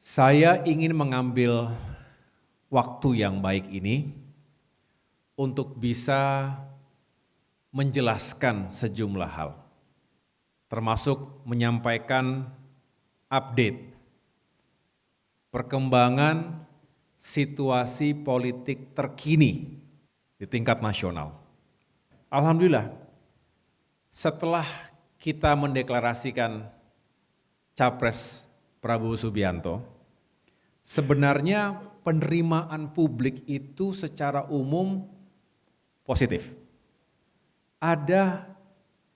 Saya ingin mengambil waktu yang baik ini untuk bisa menjelaskan sejumlah hal, termasuk menyampaikan update perkembangan situasi politik terkini di tingkat nasional. Alhamdulillah, setelah kita mendeklarasikan Capres Prabowo Subianto, sebenarnya penerimaan publik itu secara umum positif. Ada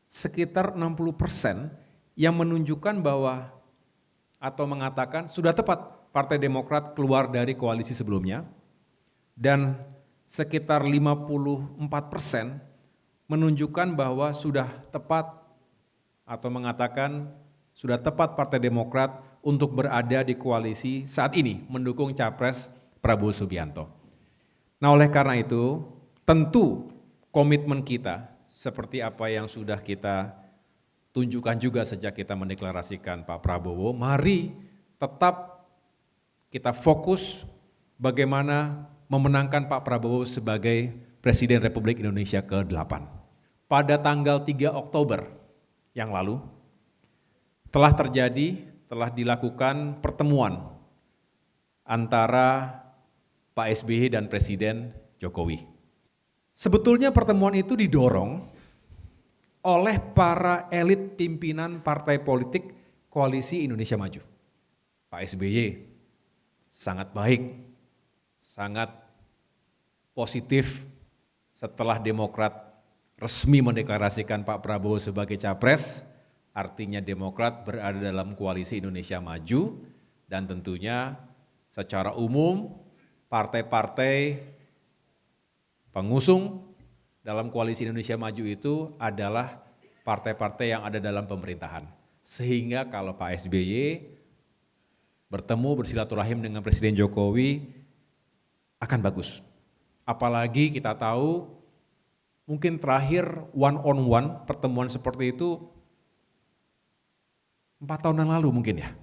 sekitar 60% yang menunjukkan bahwa atau mengatakan sudah tepat Partai Demokrat keluar dari koalisi sebelumnya, dan sekitar 54% menunjukkan bahwa sudah tepat atau mengatakan sudah tepat Partai Demokrat untuk berada di koalisi saat ini mendukung Capres Prabowo Subianto. Nah, oleh karena itu, tentu komitmen kita seperti apa yang sudah kita tunjukkan juga sejak kita mendeklarasikan Pak Prabowo, mari tetap kita fokus bagaimana memenangkan Pak Prabowo sebagai Presiden Republik Indonesia ke-8. Pada tanggal 3 Oktober yang lalu, telah dilakukan pertemuan antara Pak SBY dan Presiden Jokowi. Sebetulnya pertemuan itu didorong oleh para elit pimpinan partai politik Koalisi Indonesia Maju. Pak SBY sangat baik, sangat positif setelah Demokrat resmi mendeklarasikan Pak Prabowo sebagai Capres, artinya Demokrat berada dalam Koalisi Indonesia Maju, dan tentunya secara umum partai-partai pengusung dalam Koalisi Indonesia Maju itu adalah partai-partai yang ada dalam pemerintahan. Sehingga kalau Pak SBY bertemu bersilaturahim dengan Presiden Jokowi akan bagus. Apalagi kita tahu mungkin terakhir one on one pertemuan seperti itu 4 tahun yang lalu mungkin ya.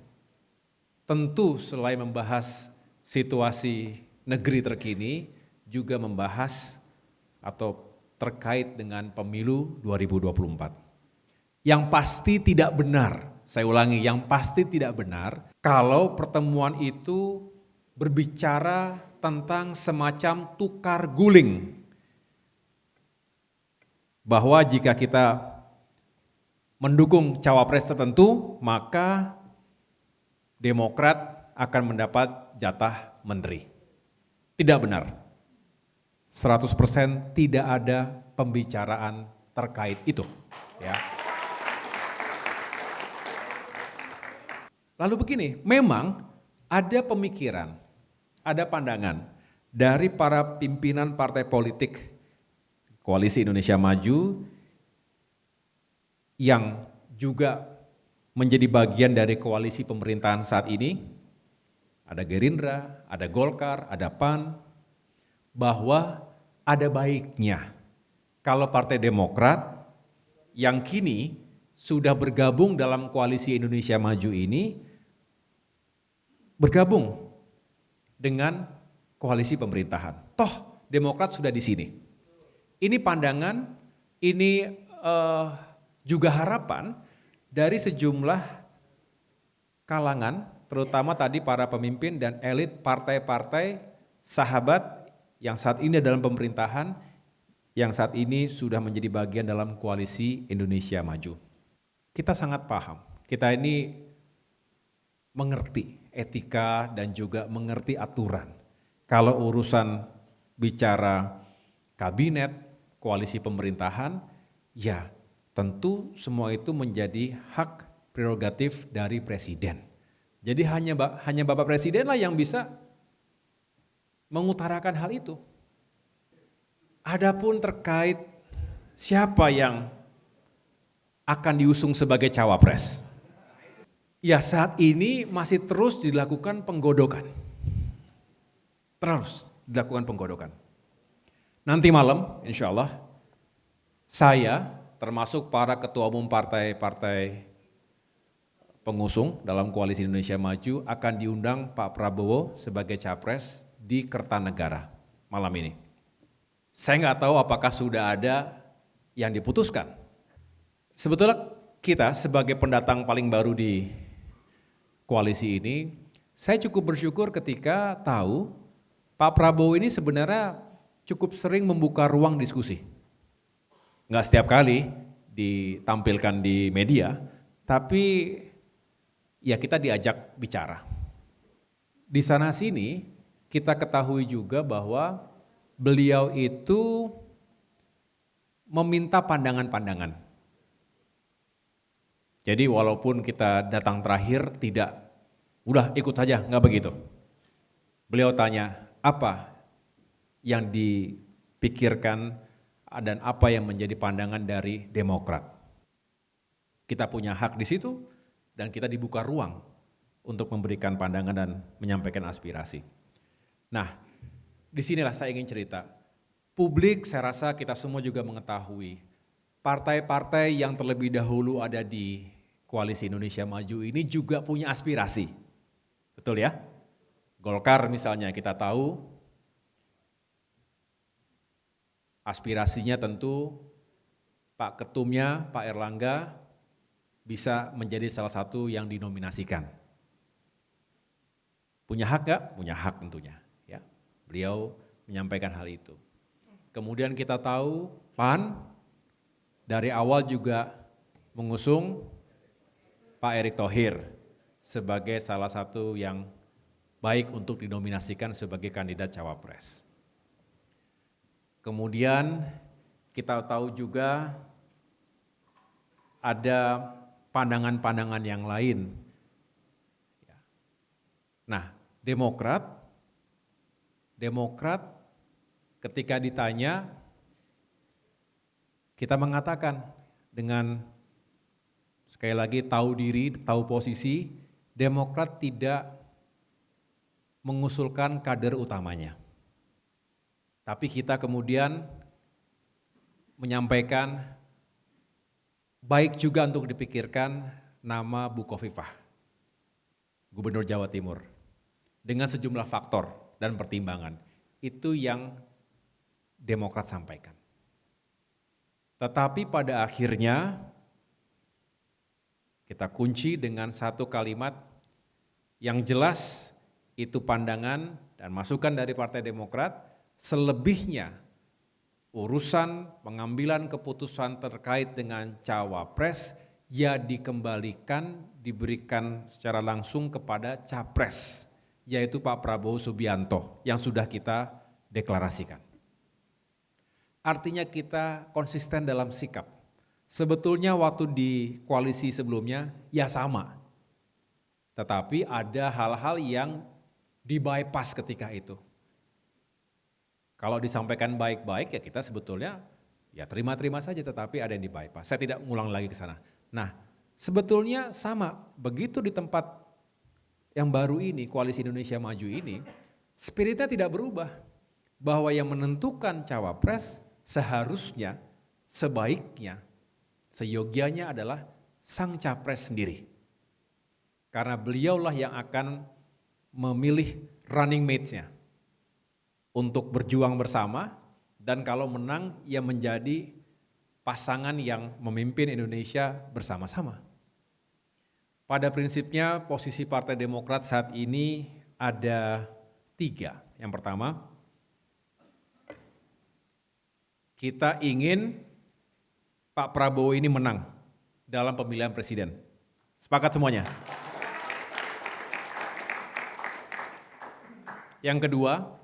Tentu selain membahas situasi negeri terkini, juga membahas atau terkait dengan pemilu 2024. Yang pasti tidak benar, saya ulangi, yang pasti tidak benar kalau pertemuan itu berbicara tentang semacam tukar guling. Bahwa jika kita mendukung cawapres tertentu, maka Demokrat akan mendapat jatah menteri. Tidak benar. 100% tidak ada pembicaraan terkait itu. Ya. Lalu begini, memang ada pemikiran, ada pandangan dari para pimpinan partai politik Koalisi Indonesia Maju yang juga menjadi bagian dari koalisi pemerintahan saat ini, ada Gerindra, ada Golkar, ada PAN, bahwa ada baiknya kalau Partai Demokrat yang kini sudah bergabung dalam Koalisi Indonesia Maju ini bergabung dengan koalisi pemerintahan. Toh Demokrat sudah di sini. Ini pandangan, ini juga harapan dari sejumlah kalangan, terutama tadi para pemimpin dan elit partai-partai sahabat yang saat ini dalam pemerintahan, yang saat ini sudah menjadi bagian dalam Koalisi Indonesia Maju. Kita sangat paham, kita ini mengerti etika dan juga mengerti aturan. Kalau urusan bicara kabinet, koalisi pemerintahan, ya tentu semua itu menjadi hak prerogatif dari presiden. Jadi hanya Bapak Presiden lah yang bisa mengutarakan hal itu. Adapun terkait siapa yang akan diusung sebagai cawapres, ya saat ini masih terus dilakukan penggodokan. Terus dilakukan penggodokan. Nanti malam insya Allah saya termasuk para ketua umum partai-partai pengusung dalam Koalisi Indonesia Maju akan diundang Pak Prabowo sebagai capres di Kertanegara malam ini. Saya nggak tahu apakah sudah ada yang diputuskan. Sebetulnya kita sebagai pendatang paling baru di koalisi ini, saya cukup bersyukur ketika tahu Pak Prabowo ini sebenarnya cukup sering membuka ruang diskusi. Nggak setiap kali ditampilkan di media, tapi ya kita diajak bicara. Di sana sini kita ketahui juga bahwa beliau itu meminta pandangan-pandangan. Jadi walaupun kita datang terakhir tidak, udah ikut saja, nggak begitu. Beliau tanya, apa yang dipikirkan dan apa yang menjadi pandangan dari Demokrat. Kita punya hak di situ dan kita dibuka ruang untuk memberikan pandangan dan menyampaikan aspirasi. Nah, disinilah saya ingin cerita. Publik saya rasa kita semua juga mengetahui partai-partai yang terlebih dahulu ada di Koalisi Indonesia Maju ini juga punya aspirasi. Betul ya? Golkar misalnya kita tahu aspirasinya tentu Pak Ketumnya, Pak Erlangga bisa menjadi salah satu yang dinominasikan. Punya hak gak? Punya hak tentunya. Ya. Beliau menyampaikan hal itu. Kemudian kita tahu PAN dari awal juga mengusung Pak Erick Thohir sebagai salah satu yang baik untuk dinominasikan sebagai kandidat cawapres. Kemudian kita tahu juga ada pandangan-pandangan yang lain. Nah, Demokrat ketika ditanya, kita mengatakan dengan sekali lagi tahu diri, tahu posisi, Demokrat tidak mengusulkan kader utamanya. Tapi kita kemudian menyampaikan baik juga untuk dipikirkan nama Bu Khofifah, Gubernur Jawa Timur, dengan sejumlah faktor dan pertimbangan. Itu yang Demokrat sampaikan. Tetapi pada akhirnya kita kunci dengan satu kalimat yang jelas itu pandangan dan masukan dari Partai Demokrat. Selebihnya urusan pengambilan keputusan terkait dengan cawapres ya dikembalikan, diberikan secara langsung kepada capres, yaitu Pak Prabowo Subianto yang sudah kita deklarasikan. Artinya kita konsisten dalam sikap. Sebetulnya waktu di koalisi sebelumnya ya sama, tetapi ada hal-hal yang di-bypass ketika itu. Kalau disampaikan baik-baik ya kita sebetulnya ya terima-terima saja, tetapi ada yang di-bypass. Saya tidak ngulang lagi ke sana. Nah, sebetulnya sama, begitu di tempat yang baru ini, Koalisi Indonesia Maju ini, spiritnya tidak berubah. Bahwa yang menentukan cawapres seharusnya, sebaiknya, seyogianya adalah sang capres sendiri. Karena beliaulah yang akan memilih running mates-nya untuk berjuang bersama, dan kalau menang ya menjadi pasangan yang memimpin Indonesia bersama-sama. Pada prinsipnya posisi Partai Demokrat saat ini ada 3. Yang pertama, kita ingin Pak Prabowo ini menang dalam pemilihan presiden. Sepakat semuanya? Yang kedua,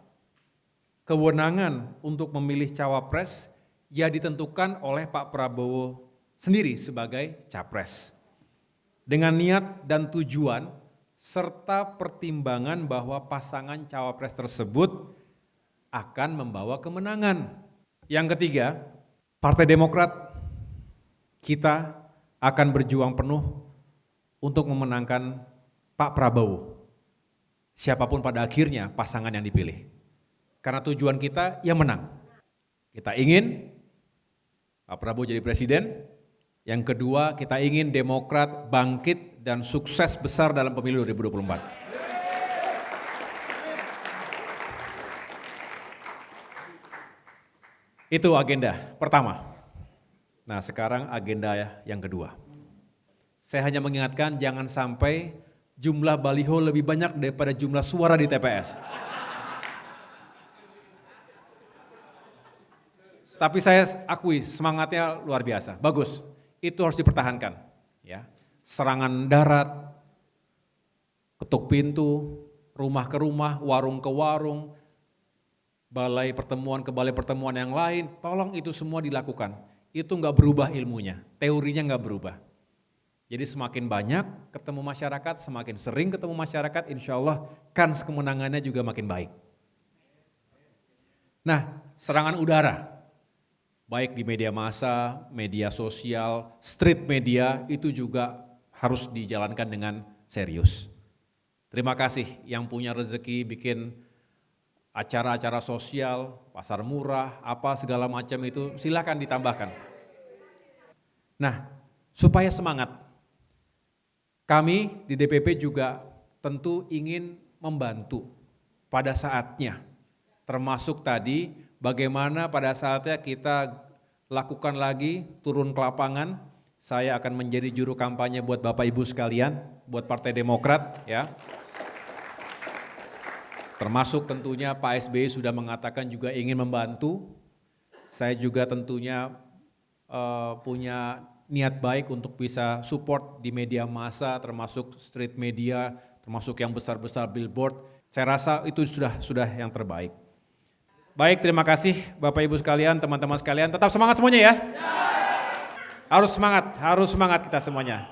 kewenangan untuk memilih cawapres ya ditentukan oleh Pak Prabowo sendiri sebagai capres. Dengan niat dan tujuan serta pertimbangan bahwa pasangan cawapres tersebut akan membawa kemenangan. Yang ketiga, Partai Demokrat kita akan berjuang penuh untuk memenangkan Pak Prabowo. Siapapun pada akhirnya pasangan yang dipilih. Karena tujuan kita yang menang. Kita ingin Pak Prabowo jadi presiden, Yang kedua, kita ingin Demokrat bangkit dan sukses besar dalam pemilu 2024. Itu agenda pertama. Nah, sekarang agenda yang kedua. Saya hanya mengingatkan jangan sampai jumlah baliho lebih banyak daripada jumlah suara di TPS. Tapi saya akui semangatnya luar biasa, bagus. Itu harus dipertahankan. Ya. Serangan darat, ketuk pintu, rumah ke rumah, warung ke warung, balai pertemuan ke balai pertemuan yang lain, tolong itu semua dilakukan. Itu nggak berubah ilmunya, teorinya nggak berubah. Jadi semakin banyak ketemu masyarakat, semakin sering ketemu masyarakat, insya Allah kans kemenangannya juga makin baik. Nah, serangan udara, baik di media massa, media sosial, street media, itu juga harus dijalankan dengan serius. Terima kasih yang punya rezeki bikin acara-acara sosial, pasar murah, apa segala macam itu silakan ditambahkan. Nah, supaya semangat, kami di DPP juga tentu ingin membantu pada saatnya, termasuk tadi bagaimana pada saatnya kita lakukan lagi turun ke lapangan. Saya akan menjadi juru kampanye buat Bapak Ibu sekalian, buat Partai Demokrat ya. Termasuk tentunya Pak SBY sudah mengatakan juga ingin membantu. Saya juga tentunya punya niat baik untuk bisa support di media massa, termasuk street media, termasuk yang besar-besar billboard. Saya rasa itu sudah yang terbaik. Baik, terima kasih Bapak Ibu sekalian, teman-teman sekalian. Tetap semangat semuanya ya. Harus semangat kita semuanya.